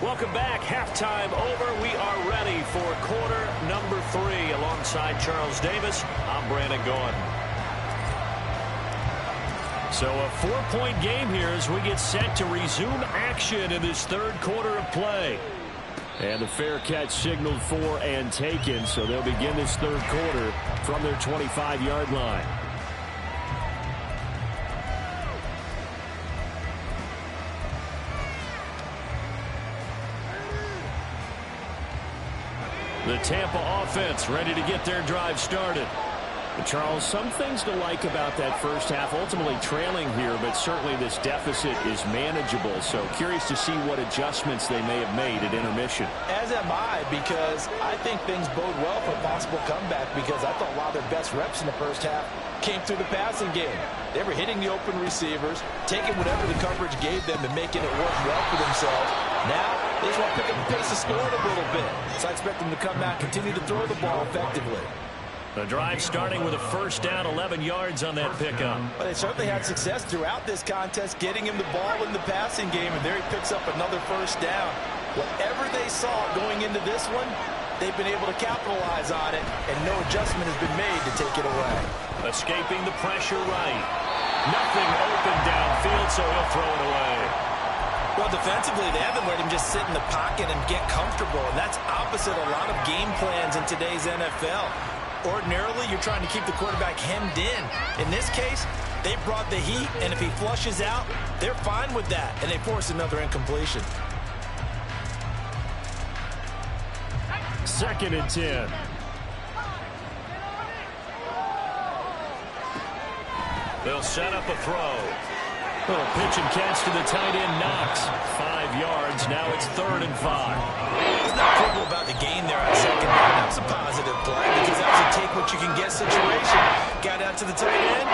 Welcome back. Halftime over. We are ready for quarter number 3. Alongside Charles Davis, I'm Brandon Gaudin. So a 4-point game here as we get set to resume action in this third quarter of play. And the fair catch signaled for and taken, so they'll begin this third quarter from their 25-yard line. The Tampa offense ready to get their drive started. But Charles, some things to like about that first half. Ultimately trailing here, but certainly this deficit is manageable. So curious to see what adjustments they may have made at intermission. As am I, because I think things bode well for a possible comeback, because I thought a lot of their best reps in the first half came through the passing game. They were hitting the open receivers, taking whatever the coverage gave them and making it work well for themselves. Now, they just want to pick up the pace of scoring a little bit. So I expect them to come out and continue to throw the ball effectively. The drive starting with a first down, 11 yards on that pickup. But they certainly had success throughout this contest, getting him the ball in the passing game, and there he picks up another first down. Whatever they saw going into this one, they've been able to capitalize on it, and no adjustment has been made to take it away. Escaping the pressure right. Nothing open downfield, so he'll throw it away. Well, defensively, they haven't let him just sit in the pocket and get comfortable, and that's opposite a lot of game plans in today's NFL. Ordinarily, you're trying to keep the quarterback hemmed in. In this case, they brought the heat, and if he flushes out, they're fine with that, and they force another incompletion. 2nd and 10. They'll set up a throw. Little pitch and catch to the tight end, Knox. 5 yards. Now it's 3rd and 5. He's not critical about the gain there on second down. That was a positive play because that was a take-what-you-can-get situation. Got out to the tight end.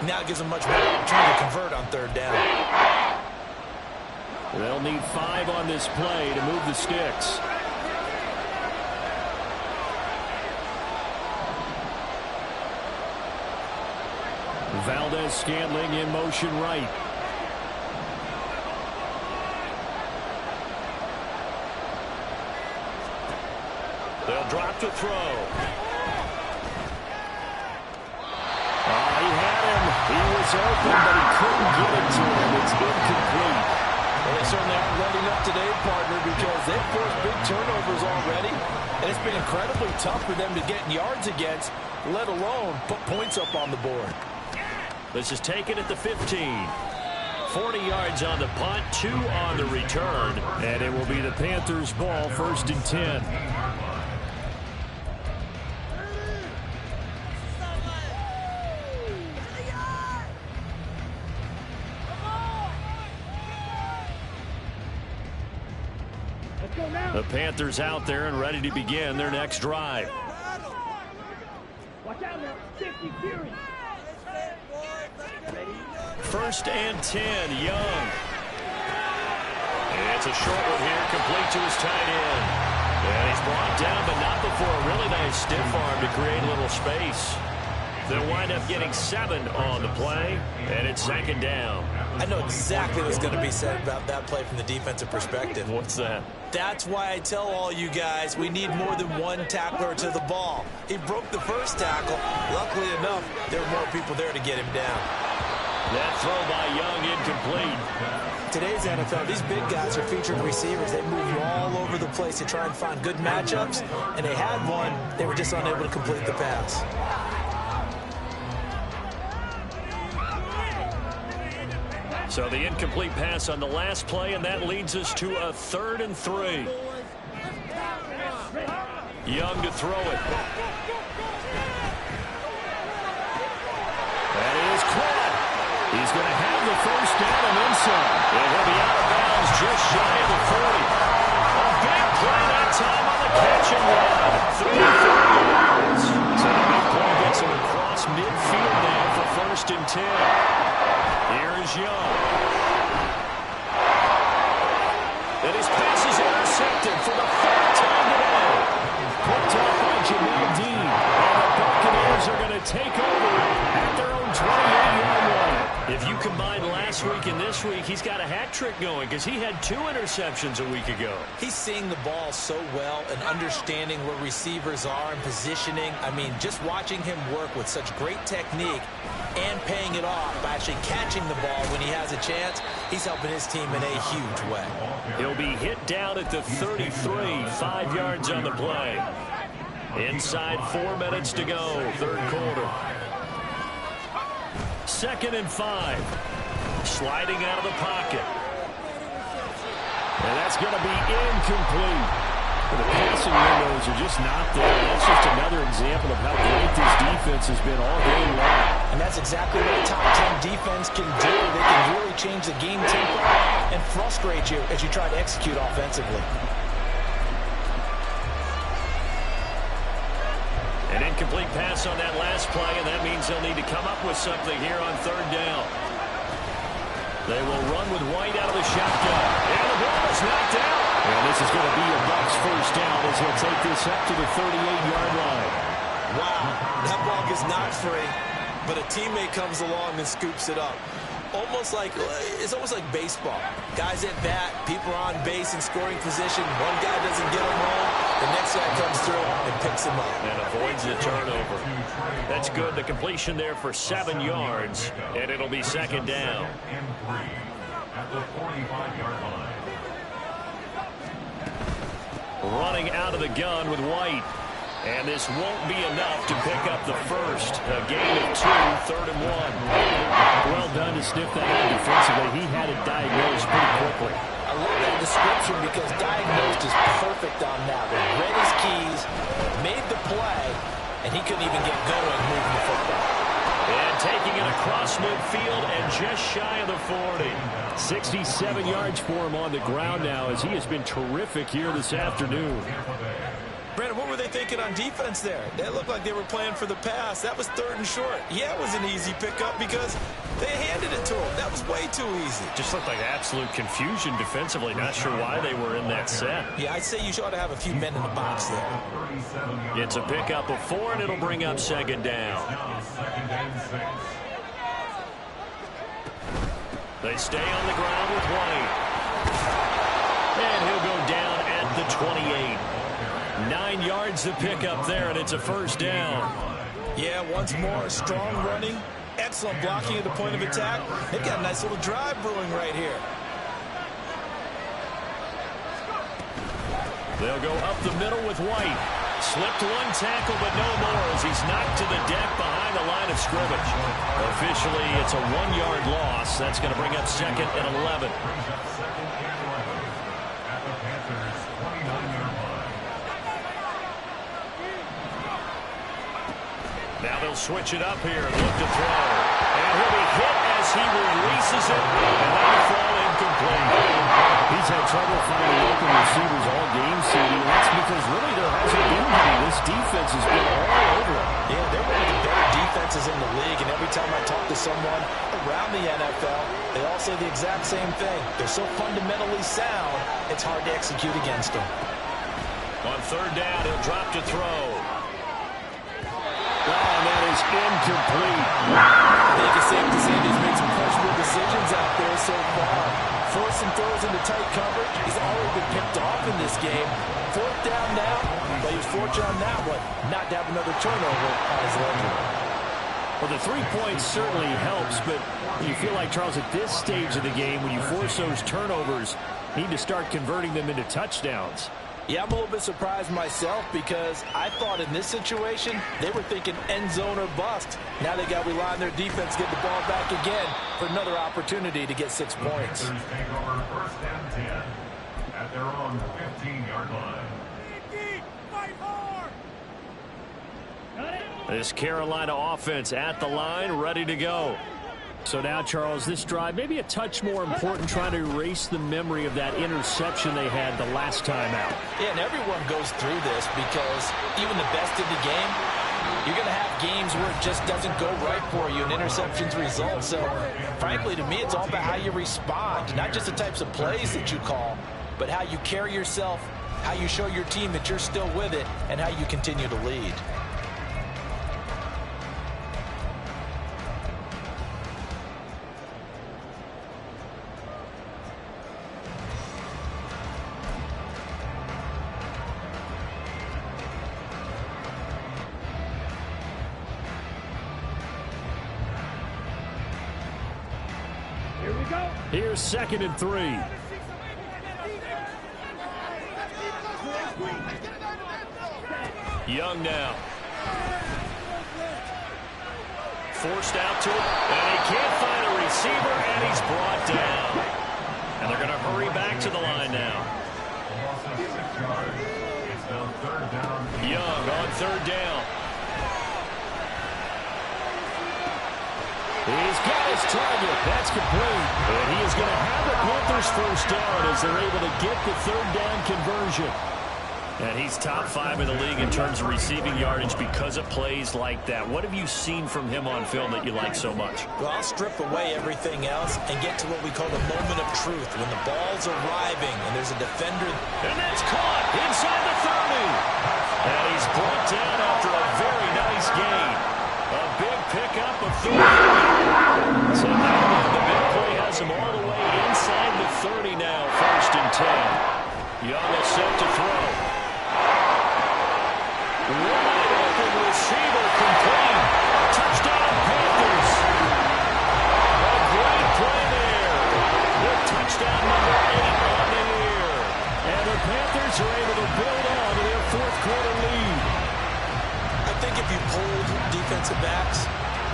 Now it gives him much better opportunity to convert on 3rd down. They'll need 5 on this play to move the sticks. Valdez-Scantling in motion right. They'll drop to throw. He had him. He was open, but he couldn't get it to him. It's incomplete. Well, they certainly aren't letting up today, partner, because they've forced big turnovers already, and it's been incredibly tough for them to get yards against, let alone put points up on the board. This is taken at the 15. 40 yards on the punt, 2 on the return, and it will be the Panthers' ball, 1st and 10. The Panthers out there and ready to begin their next drive. Watch out now. 50 Fury. 1st and 10, Young. It's a short one here, complete to his tight end. And he's brought down, but not before a really nice stiff arm to create a little space. They'll wind up getting 7 on the play, and it's 2nd down. I know exactly what's going to be said about that play from the defensive perspective. What's that? That's why I tell all you guys we need more than one tackler to the ball. He broke the first tackle. Luckily enough, there were more people there to get him down. That throw by Young incomplete. Today's NFL, these big guys are featured receivers. They move all over the place to try and find good matchups, and they had one. They were just unable to complete the pass. So the incomplete pass on the last play, and that leads us to a 3rd and 3. Young to throw it. That is caught. He's going to have the first down and then some. And he'll be out of bounds just shy of the 40. A big play that time on the catch and run. 34 yards. So the big play gets him across midfield now for 1st and 10. Here's Young. And his pass is intercepted for the 3rd time today. Picked up by Jamel Dean. And the Buccaneers are going to take over at their own 28-yard line. If you combine last week and this week, he's got a hat trick going because he had 2 interceptions a week ago. He's seeing the ball so well and understanding where receivers are and positioning. I mean, just watching him work with such great technique and paying it off by actually catching the ball when he has a chance, he's helping his team in a huge way. He'll be hit down at the 33, 5 yards on the play. Inside 4 minutes to go, third quarter. 2nd and 5. Sliding out of the pocket. And that's going to be incomplete. The passing windows are just not there. That's just another example of how great this defense has been all game long. And that's exactly what a top 10 defense can do. They can really change the game tempo and frustrate you as you try to execute offensively. An incomplete pass on that last play, and that means they'll need to come up with something here on 3rd down. They will run with White out of the shotgun. And the ball is knocked out. And this is going to be a Bucs first down as he'll take this up to the 38-yard line. Wow, that ball gets knocked free, but a teammate comes along and scoops it up. It's almost like baseball. Guys at bat, people are on base in scoring position. One guy doesn't get him home. The next guy comes through and picks him up. And avoids the turnover. That's good. The completion there for 7 yards. And it'll be 2nd down. At the 45-yard line. Running out of the gun with White. And this won't be enough to pick up the first. A gain of 2, 3rd and 1. Well done to sniff that out defensively. He had it diagnosed pretty quickly. I love that description because diagnosed is perfect on that one. Read his keys, made the play, and he couldn't even get going moving the football. And taking it across midfield and just shy of the 40. 67 yards for him on the ground now as he has been terrific here this afternoon. Brandon, what were they thinking on defense there? They looked like they were playing for the pass. That was 3rd and short. Yeah, it was an easy pickup because they handed it to him. That was way too easy. Just looked like absolute confusion defensively. Not sure why they were in that set. Yeah, I'd say you ought to have a few men in the box there. It's a pickup of 4, and it'll bring up 2nd down. They stay on the ground with White. And he'll go down at the 28. 9 yards to pick up there, and it's a first down. Yeah, once more, strong running, excellent blocking at the point of attack. They've got a nice little drive brewing right here. They'll go up the middle with White. Slipped 1 tackle, but no more as he's knocked to the deck behind the line of scrimmage. Officially, it's a 1-yard loss. That's going to bring up 2nd and 11. Now they'll switch it up here and look to throw. And he'll be hit as he releases it. And that'll fall incomplete. He's had trouble finding open receivers all game, CD. That's because really there hasn't been many. This defense has been all over him. Yeah, they're one of the better defenses in the league. And every time I talk to someone around the NFL, they all say the exact same thing. They're so fundamentally sound, it's hard to execute against them. On 3rd down, he'll drop to throw. Oh, and that is incomplete. I think it's safe to say he's made some questionable decisions out there so far. Forcing throws into tight coverage. He's already been picked off in this game. 4th down now, but he was fortunate on that one not to have another turnover on his ledger. Well, the 3 points certainly helps, but you feel like, Charles, at this stage of the game, when you force those turnovers, you need to start converting them into touchdowns. Yeah, I'm a little bit surprised myself because I thought in this situation they were thinking end zone or bust. Now they got to rely on their defense to get the ball back again for another opportunity to get 6 points. Take over 1st and 10 at their own 15-yard line. This Carolina offense at the line, ready to go. So now, Charles, this drive maybe a touch more important, trying to erase the memory of that interception they had the last time out. Yeah, and everyone goes through this because even the best in the game, you're going to have games where it just doesn't go right for you and interceptions result. So, frankly, to me, it's all about how you respond, not just the types of plays that you call, but how you carry yourself, how you show your team that you're still with it, and how you continue to lead. Here's 2nd and 3. Young now. Forced out to him, and he can't find a receiver, and he's brought down. And they're going to hurry back to the line now. Loss of 6 yards. It's now 3rd down. Young on 3rd down. He's got his target. That's complete. And he is going to have the Panthers first down as they're able to get the 3rd down conversion. And he's top 5 in the league in terms of receiving yardage because of plays like that. What have you seen from him on film that you like so much? Well, I'll strip away everything else and get to what we call the moment of truth, when the ball's arriving and there's a defender. And that's caught inside the 30. And he's brought down after a very nice gain. A big pickup of 30. So now the big play has him all the way inside the 30 now, 1st and 10. Young is set to throw. Wide open receiver complete. Touchdown Panthers. A great play there. With touchdown number 8 on the year. And the Panthers are able to build on to their 4th quarter lead. I think if you polled defensive backs,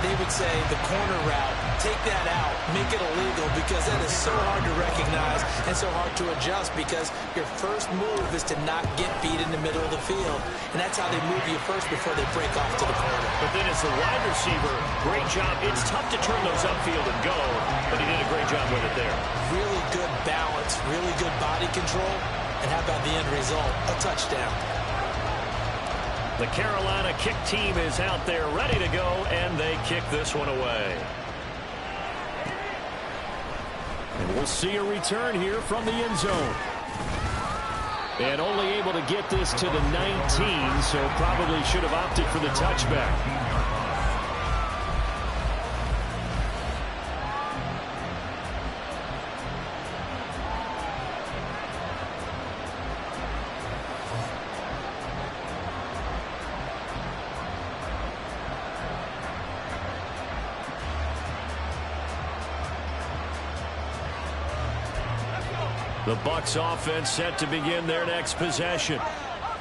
they would say the corner route, take that out, make it illegal, because that is so hard to recognize and so hard to adjust, because your first move is to not get beat in the middle of the field. And that's how they move you first before they break off to the corner. But then as the wide receiver, great job. It's tough to turn those upfield and go, but he did a great job with it there. Really good balance, really good body control, and how about the end result? A touchdown. The Carolina kick team is out there ready to go, and they kick this one away. And we'll see a return here from the end zone. And only able to get this to the 19, so probably should have opted for the touchback. The Bucs offense set to begin their next possession.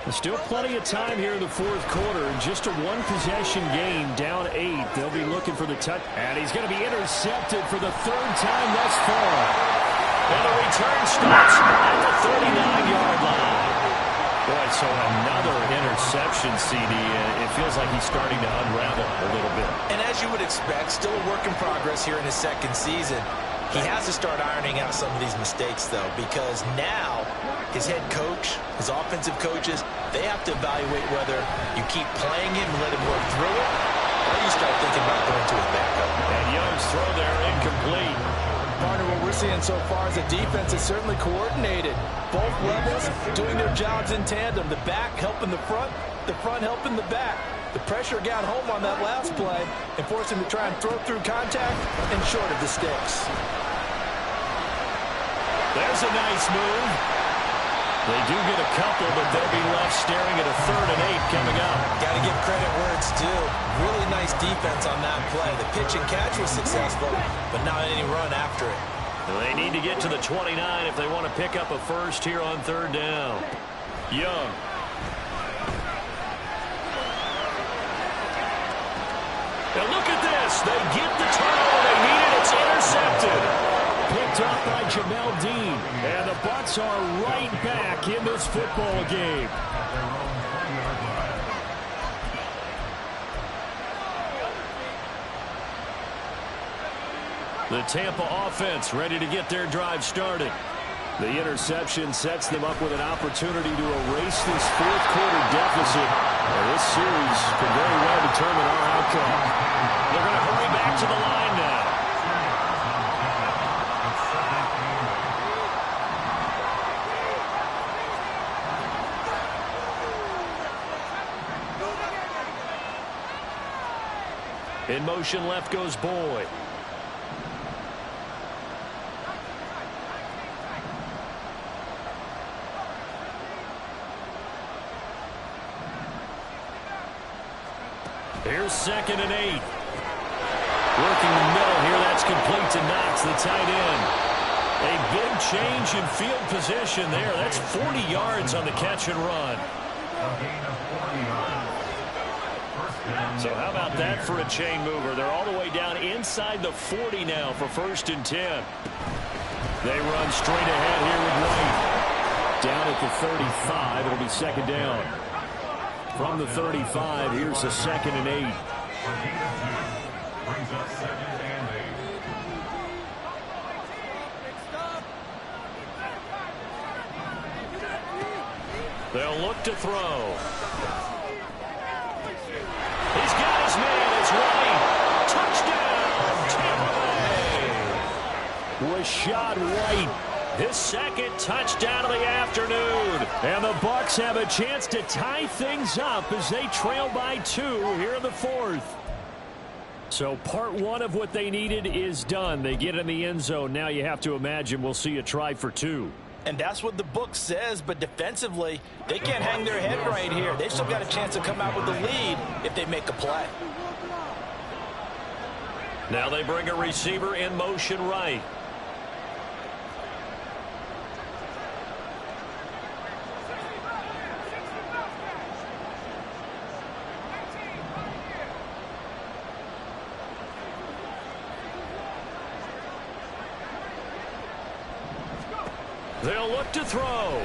There's still plenty of time here in the 4th quarter. Just a 1-possession game, down 8. They'll be looking for the touch. And he's going to be intercepted for the 3rd time thus far. And the return starts at the 39-yard line. Boy, so another interception, CD. It feels like he's starting to unravel a little bit. And as you would expect, still a work in progress here in his 2nd season. He has to start ironing out some of these mistakes, though, because now his head coach, his offensive coaches, they have to evaluate whether you keep playing him and let him work through it, or you start thinking about going to his backup. And Young's throw there incomplete. Partner, what we're seeing so far is the defense is certainly coordinated. Both levels doing their jobs in tandem. The back helping the front helping the back. The pressure got home on that last play and forced him to try and throw through contact and short of the sticks. There's a nice move. They do get a couple, but they'll be left staring at a 3rd and 8 coming up. Got to give credit where it's due. Really nice defense on that play. The pitch and catch was successful, but not any run after it. They need to get to the 29 if they want to pick up a first here on 3rd down. Young. Now look at this. They get the turnover they needed. It's intercepted. Picked up by Jamel Dean. And the Bucs are right back in this football game. The Tampa offense ready to get their drive started. The interception sets them up with an opportunity to erase this 4th quarter deficit. And this series could very well determine our outcome. They're going to hurry back to the line now. In motion left goes Boyd. Here's 2nd and 8. Working the middle here. That's complete to Knox, the tight end. A big change in field position there. That's 40 yards on the catch and run. So how about that for a chain mover? They're all the way down inside the 40 now for 1st and 10. They run straight ahead here with White. Down at the 35, it'll be 2nd down. From the 35, here's a 2nd and 8. Brings up 2nd and 8. They'll look to throw. He's got his man. It's White. Touchdown, Tampa Bay. Rachaad White, his 2nd touchdown of the afternoon. And the Bucs have a chance to tie things up as they trail by 2 here in the 4th. So part 1 of what they needed is done. They get in the end zone. Now you have to imagine we'll see a try for 2. And that's what the book says, but defensively, they can't hang their head right here. They've still got a chance to come out with the lead if they make a play. Now they bring a receiver in motion right. They'll look to throw.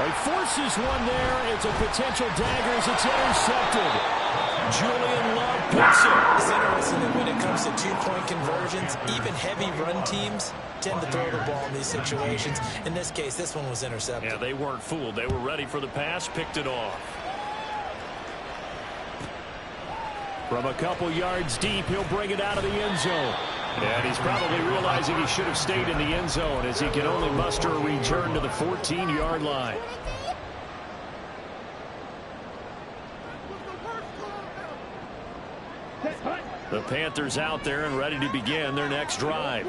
He forces one there. It's a potential dagger as it's intercepted. Julian Love picks it. It's interesting that when it comes to 2-point conversions, even heavy run teams tend to throw the ball in these situations. In this case, this one was intercepted. Yeah, they weren't fooled. They were ready for the pass, picked it off. From a couple yards deep, he'll bring it out of the end zone. And he's probably realizing he should have stayed in the end zone as he can only muster a return to the 14-yard line. The Panthers out there and ready to begin their next drive.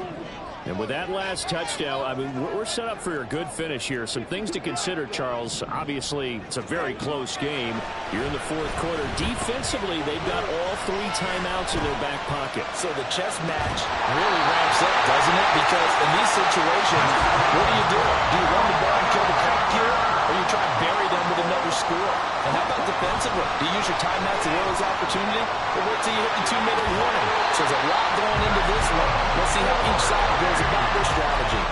And with that last touchdown, I mean, we're set up for a good finish here. Some things to consider, Charles. Obviously, it's a very close game. You're in the 4th quarter. Defensively, they've got all 3 timeouts in their back pocket. So the chess match really ramps up, doesn't it? Because in these situations, what do? Do you run the ball and kill the clock here, or you try to bury them with another score? And how about defensively? Do you use your timeouts at early opportunity, or wait till you hit the 2-minute warning? So there's a lot going into this one. Let's see how each side goes about their strategy.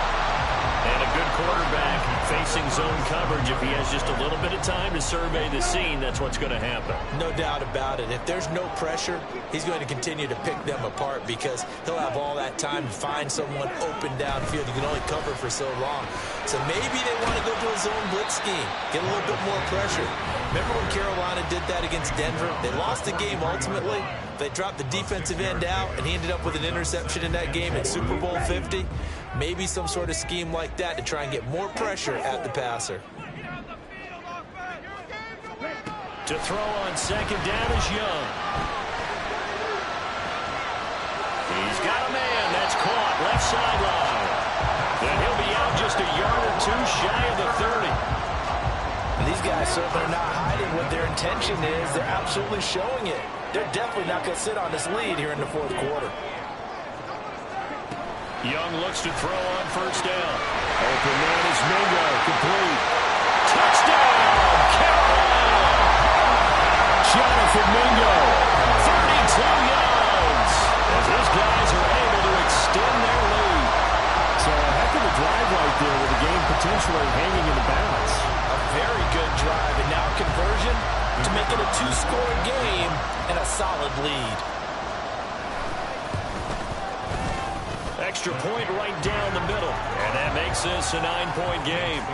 And a good quarterback facing zone coverage. If he has just a little bit of time to survey the scene, that's what's going to happen. No doubt about it. If there's no pressure, he's going to continue to pick them apart because he'll have all that time to find someone open downfield. You can only cover for so long. So maybe they want to go to a zone blitz scheme, get a little bit more pressure. Remember when Carolina did that against Denver? They lost the game ultimately. They dropped the defensive end out, and he ended up with an interception in that game at Super Bowl 50. Maybe some sort of scheme like that to try and get more pressure at the passer. To throw on 2nd down is Young. He's got a man. That's caught left sideline. And he'll be out just a yard or 2 shy of the 30. And these guys certainly are not hiding what their intention is. They're absolutely showing it. They're definitely not going to sit on this lead here in the 4th quarter. Young looks to throw on 1st down. Open man is Mingo. Complete. Touchdown, Carolina. Jonathan Mingo, 32 yards. As these guys are able to extend their lead. So a heck of a drive right there with the game potentially hanging in the balance. A very good drive, and now conversion to make it a 2-score game and a solid lead. Extra point right down the middle. And that makes this a 9-point game.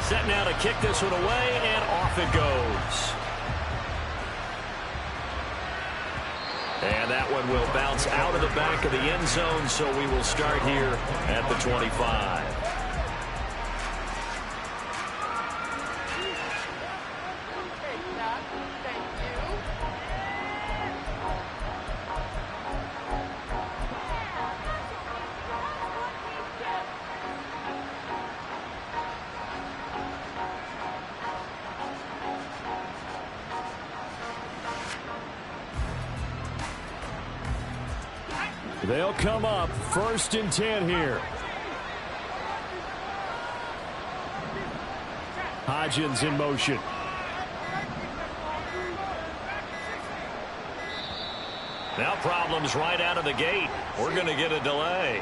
Set now to kick this one away, and off it goes. And that one will bounce out of the back of the end zone, so we will start here at the 25. They'll come up 1st and 10 here. Hodgins in motion. Now problems right out of the gate. We're going to get a delay.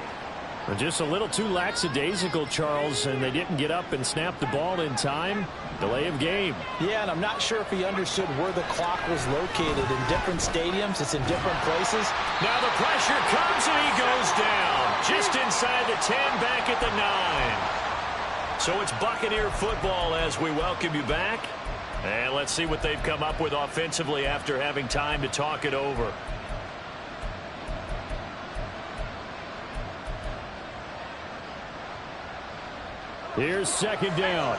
Just a little too lackadaisical, Charles, and they didn't get up and snap the ball in time. Delay of game. Yeah, and I'm not sure if he understood where the clock was located. In different stadiums, it's in different places. Now the pressure comes and he goes down. Just inside the 10, back at the 9. So it's Buccaneer football as we welcome you back. And let's see what they've come up with offensively after having time to talk it over. Here's 2nd down.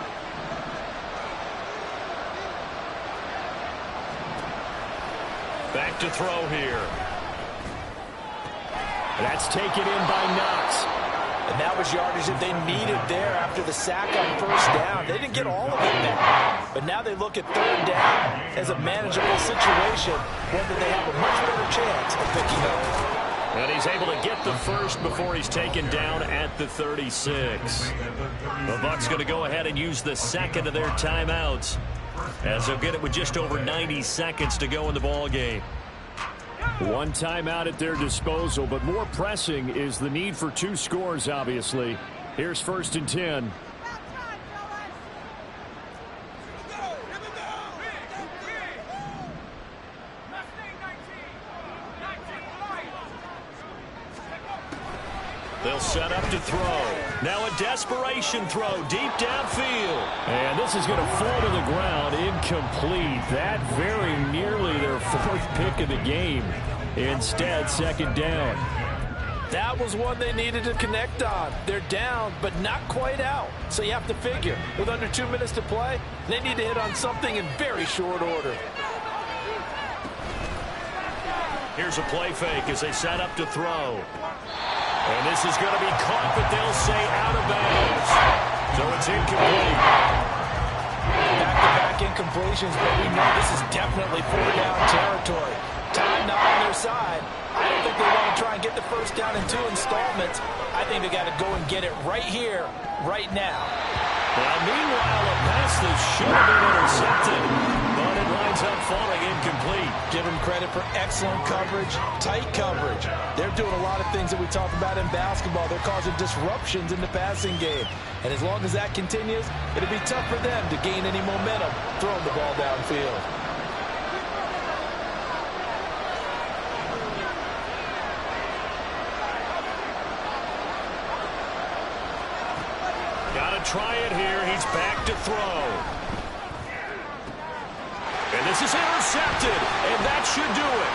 Back to throw here. That's taken in by Knox. And that was yardage that they needed there after the sack on 1st down. They didn't get all of it back. But now they look at 3rd down as a manageable situation, one that they have a much better chance of picking up. And he's able to get the first before he's taken down at the 36. The Bucs going to go ahead and use the 2nd of their timeouts, as they'll get it with just over 90 seconds to go in the ball game. One timeout at their disposal, but more pressing is the need for 2 scores, obviously. Here's 1st and 10. They'll set up to throw. Now a desperation throw deep downfield. And this is going to fall to the ground, incomplete. That very nearly their 4th pick of the game. Instead, 2nd down. That was one they needed to connect on. They're down, but not quite out. So you have to figure, with under 2 minutes to play, they need to hit on something in very short order. Here's a play fake as they set up to throw. And this is going to be caught, but they'll say out of bounds. So it's incomplete. Back-to-back incompletions, but we know this is definitely 4th down territory. Time not on their side. I don't think they want to try and get the 1st down in 2 installments. I think they got to go and get it right here, right now. Well, meanwhile, a pass that should have been intercepted, but it winds up falling incomplete. Give them credit for excellent coverage, tight coverage. They're doing a lot of things that we talk about in basketball. They're causing disruptions in the passing game. And as long as that continues, it'll be tough for them to gain any momentum throwing the ball downfield. Got to try it here. He's back to throw. And this is intercepted, and that should do it.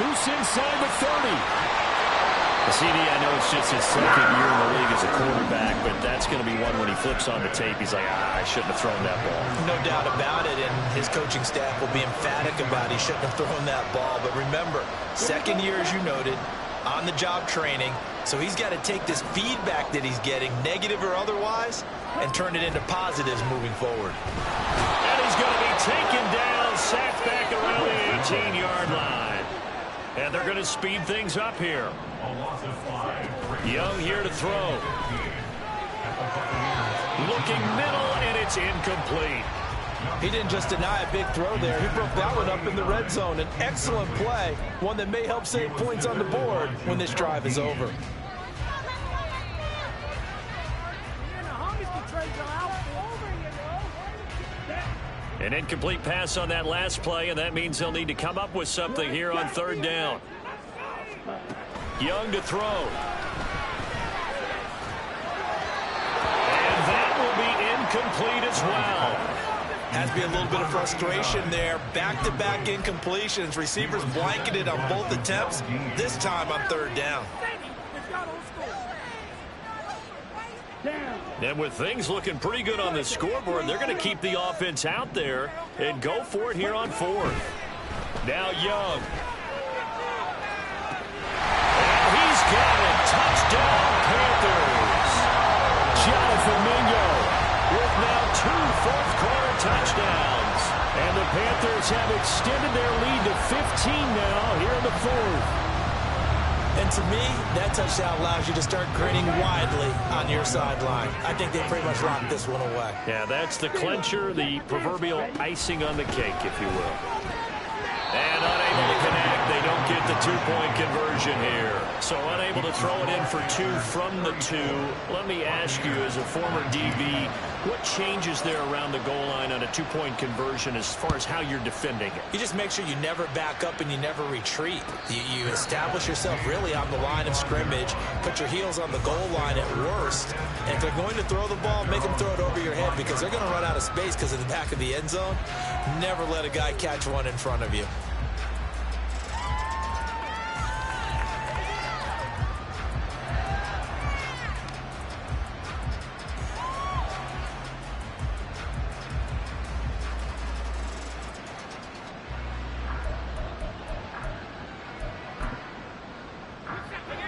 Loose inside the 30. CD, I know it's just his 2nd year in the league as a quarterback, but that's going to be one when he flips on the tape. He's like, I shouldn't have thrown that ball. No doubt about it, and his coaching staff will be emphatic about he shouldn't have thrown that ball. But remember, 2nd year, as you noted, on-the-job training, so he's got to take this feedback that he's getting, negative or otherwise, and turn it into positives moving forward. And he's going to be taken down, sacked back around the 18-yard line. And they're going to speed things up here. Young here to throw. Looking middle, and it's incomplete. He didn't just deny a big throw there. He broke that one up in the red zone. An excellent play, one that may help save points on the board when this drive is over. An incomplete pass on that last play, and that means they'll need to come up with something here on 3rd down. Young to throw. And that will be incomplete as well. Has to be a little bit of frustration there. Back-to-back incompletions. Receivers blanketed on both attempts, this time on 3rd down. And with things looking pretty good on the scoreboard, they're going to keep the offense out there and go for it here on 4th. Now Young. And he's got it. Touchdown, Panthers. Jonathan Mingo with now 2 fourth-quarter touchdowns. And the Panthers have extended their lead to 15 now here in the 4th. And to me, that touchdown allows you to start grinning widely on your sideline. I think they pretty much locked this one away. Yeah, that's the clincher, the proverbial icing on the cake, if you will. And unable to connect. They don't get the two-point conversion here. So unable to throw it in for two from the two. Let me ask you, as a former DB, what changes there around the goal line on a two-point conversion as far as how you're defending it? You just make sure you never back up and you never retreat. You establish yourself really on the line of scrimmage, put your heels on the goal line at worst. And if they're going to throw the ball, make them throw it over your head because they're going to run out of space because of the back of the end zone. Never let a guy catch one in front of you.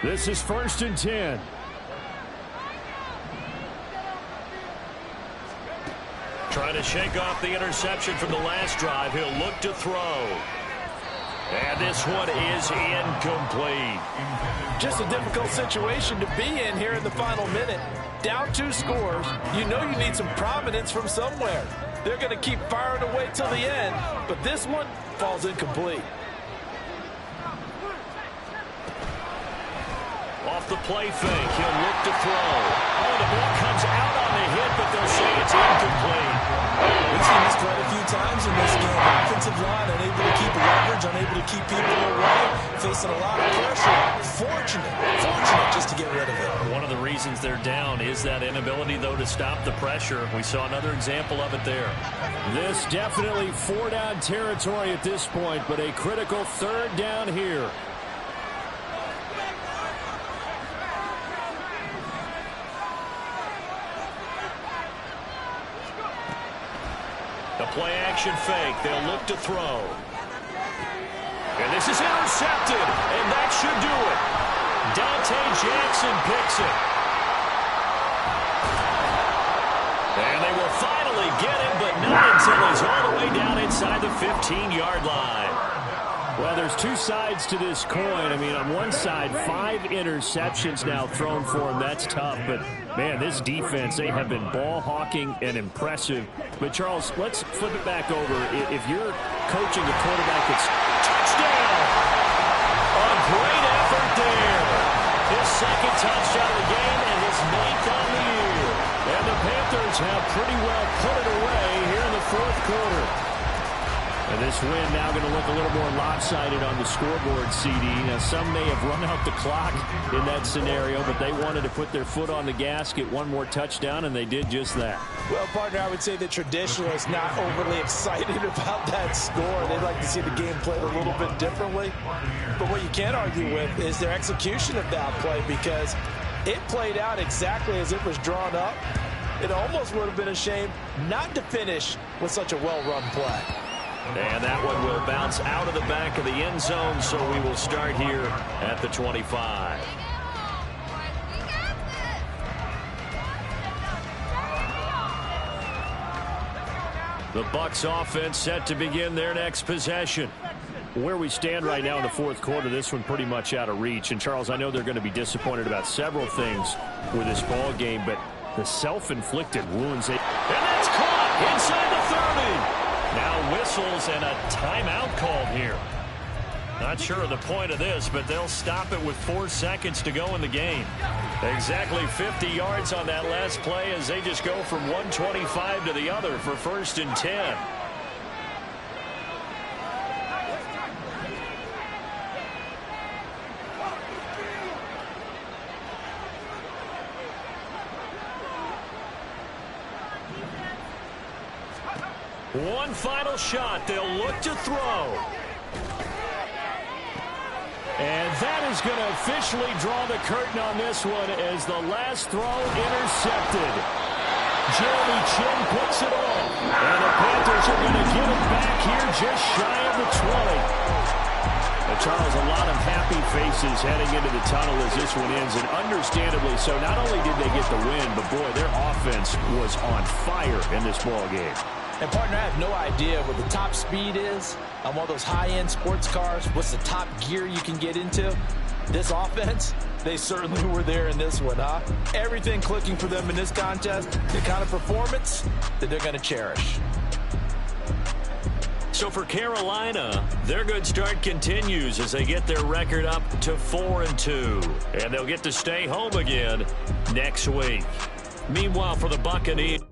This is 1st and 10. Trying to shake off the interception from the last drive. He'll look to throw. And this one is incomplete. Just a difficult situation to be in here in the final minute. Down 2 scores. You know you need some providence from somewhere. They're going to keep firing away till the end, but this one falls incomplete. Off the play fake, he'll look to throw. Oh, the ball comes out on the hit, but they'll say it's incomplete. We've seen this quite a few times in this game. Offensive line unable to keep leverage, unable to keep people away, facing a lot of pressure. Fortunate just to get rid of it. One of the reasons they're down is that inability, though, to stop the pressure. We saw another example of it there. This definitely 4-down territory at this point, but a critical 3rd down here. The play-action fake. They'll look to throw. And this is intercepted, and that should do it. Dante Jackson picks it. And they will finally get him, but not until he's all the way down inside the 15-yard line. Well, there's 2 sides to this coin. I mean, on one side, 5 interceptions now thrown for him. That's tough. But, man, this defense, they have been ball hawking and impressive. But, Charles, let's flip it back over. If you're coaching a quarterback that's touchdown, a great effort there. His 2nd touchdown of the game and his 9th on the year. And the Panthers have pretty well put it away here in the 4th quarter. And this win now going to look a little more lopsided on the scoreboard, CD. Now, some may have run out the clock in that scenario, but they wanted to put their foot on the gas, get one more touchdown, and they did just that. Well, partner, I would say the traditionalists not overly excited about that score. They'd like to see the game played a little bit differently. But what you can't argue with is their execution of that play because it played out exactly as it was drawn up. It almost would have been a shame not to finish with such a well-run play. And that one will bounce out of the back of the end zone, so we will start here at the 25. The Bucs offense set to begin their next possession. Where we stand right now in the 4th quarter, this one pretty much out of reach. And, Charles, I know they're going to be disappointed about several things with this ball game, but the self-inflicted wounds. And that's caught inside the 30. Now whistles and a timeout called here. Not sure of the point of this, but they'll stop it with 4 seconds to go in the game. Exactly 50 yards on that last play as they just go from 125 to the other for 1st and 10. One final shot. They'll look to throw. And that is going to officially draw the curtain on this one as the last throw intercepted. Jeremy Chinn puts it off. And the Panthers are going to get it back here just shy of the 20. Charles, a lot of happy faces heading into the tunnel as this one ends, and understandably so. Not only did they get the win, but boy, their offense was on fire in this ball game. And, partner, I have no idea what the top speed is on one of those high-end sports cars. What's the top gear you can get into? This offense, they certainly were there in this one, huh? Everything clicking for them in this contest, the kind of performance that they're going to cherish. So for Carolina, their good start continues as they get their record up to 4-2. And they'll get to stay home again next week. Meanwhile, for the Buccaneers.